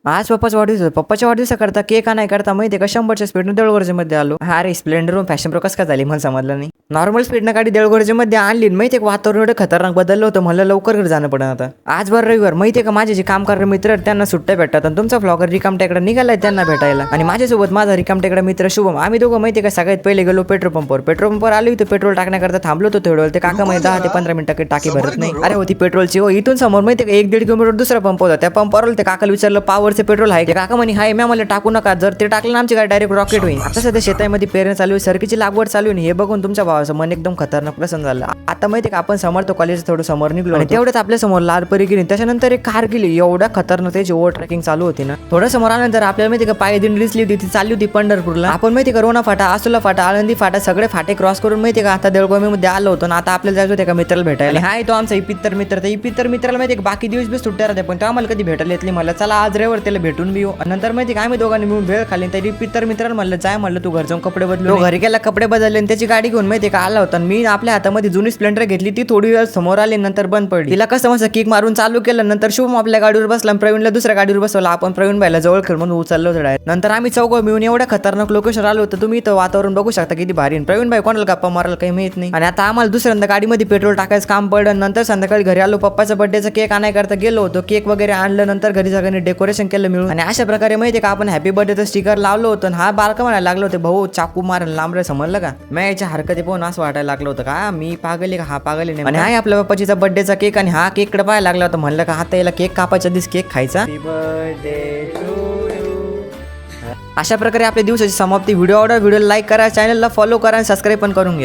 आज पप्पाचा वाढदिवस होता. पप्पाच्या वाढदिवसाकरता केक आणाय करता माहिती का 100च्या स्पीडनं देऊळगडच्यामध्ये आलो. अरे स्प्लेंडर फॅशन प्रो कसं काय झाली मला समजलं नाही. नॉर्मल स्पीडनं गाडी देऊळगडच्यामध्ये आणली माहिती का वातावरण एवढं खतरनाक बदललं होतं. मला लवकर घरी जाणं पडणार आता. आज बरं रविवार माहिती का माझे जे काम करणारे मित्र आहेत त्यांना सुट्ट्या भेटतात आणि तुमचा व्लॉगर रिकाम टेकडा निघालाय त्यांना भेटायला. आणि माझ्यासोबत माझा रिकाम टेकडा मित्र शुभम आम्ही दोघं माहिती का सगळ्यात पहिले गेलो पेट्रोल पंपवर आलो इथं पेट्रोल टाकण्याकरता थांबलो होतो थोडं. ते काका माहिती 10 ते 15 मिनिटं टाकी भरत नाही. अरे होती पेट्रोलची हो इथून समोर माहिती का 1-1.5 किलोमीटर दुसरा पंप होता. त्या पंपावर ते काकाला विचारलं पॉवरचे पेट्रोल आहे काका म्हणे हाय. मला टाकू नका जर ते टाकलं ना आमची गाडी डायरेक्ट रॉकेट होईल. आता सध्या शेतामध्ये पेरणी चालू आहे सरकीची लागवड चालू आहे. हे बघून तुमच्या भावाचं मन एकदम खतरनाक प्रसन्न झालं. आता माहिती का आपण समर्थ कॉलेज थोडं समोर निघलो आणि तेवढ्याच आपल्या समोर लालपरी गेली. त्याच्यानंतर एक कार गेली एवढ्या खतरनाक त्याची ओव्हर ट्रॅकिंग चालू होती ना. थोडं समोर आल्यानंतर आपल्याला माहिती का पायदिंडी दिसली होती ती चालली होती पंढरपूरला. आपण माहिती का रोणा फाटा आसुला फाटा आळंदी फाटा सगळे फाटे क्रॉस करून माहिती का आता देऊळगावीमध्ये आलो होतो ना. आता आपल्याला जायचं होतं का मित्राला भेटायला. हाय तो आमचा इपित्तर मित्र. त्या इपित्तर मित्राला माहिती का बाकी दिवस बी सुट्ट्या राहते पण तो आम्हाला कधी भेटायला येतली. मला चला आज रविवार त्याला भेटून बी येऊ. नंतर माहिती का आम्ही दोघांनी मिळून भेळ खाली. तरी इपित्तर मित्राला म्हणलं जाय म्हणलं तू घर जाऊन कपडे बदलून. घरी गेला कपडे बदलले आणि त्याची गाडी घेऊन माहिती का आला होता. मी आपल्या हातामध्ये जुनी स्प्लेंडर घेतली ती थोडी वेळ समोर आली नंतर बंद पडली. तिला कसं मस्त किक मारून चालू केलं. नंतर शुभम आपल्या गाडीवर बसला प्रवीणला दुसऱ्या गाडीवर बसवला. आपण प्रवीण भाईला जवळ खेळ म्हणून उचललो होतो. नंतर आम्ही चौघं मिळून एवढ्या खतरनाक लोकेशन आलो होतो. तुम्ही इथं वातावरण बघू शकता किती भारी. प्रवीण भाई कोणाला गप्पा मारायला काही माहित नाही. आणि आता आम्हाला दुसऱ्यांदा गाडीमध्ये पेट्रोल टाकायचं काम पडलं. नंतर संध्याकाळी घरी आलो. पप्पाचा बर्थडेचा केक आणाय करता गेलो होतो. केक वगैरे आणलं. नंतर घरी सगळ्यांनी डेकोरेशन केलं मिळून. आणि अशा प्रकारे माहिती का आपण हॅपी बर्थडेचं स्टिकर लावलं होतं. हा बारका म्हणायला लागलो होते भाऊ चाकू मार लांब रे समजलं का. मी याच्या हरकती पाहून असं वाटायला लागलं होतं का मी पागल का हा पागल नाही. आणि हाय आपल्या पप्पाचा बर्थडेचा केक आणि हा केक कडे पाहायला लागला होता. म्हणलं का आता याला केक कापायच्या दिस केक खायचा. अशा प्रकारे आपल्या दिवसाची समाप्ती. व्हिडिओ आवडला व्हिडिओला लाईक करा चॅनलला फॉलो करा आणि सबस्क्राईब पण करून घ्या.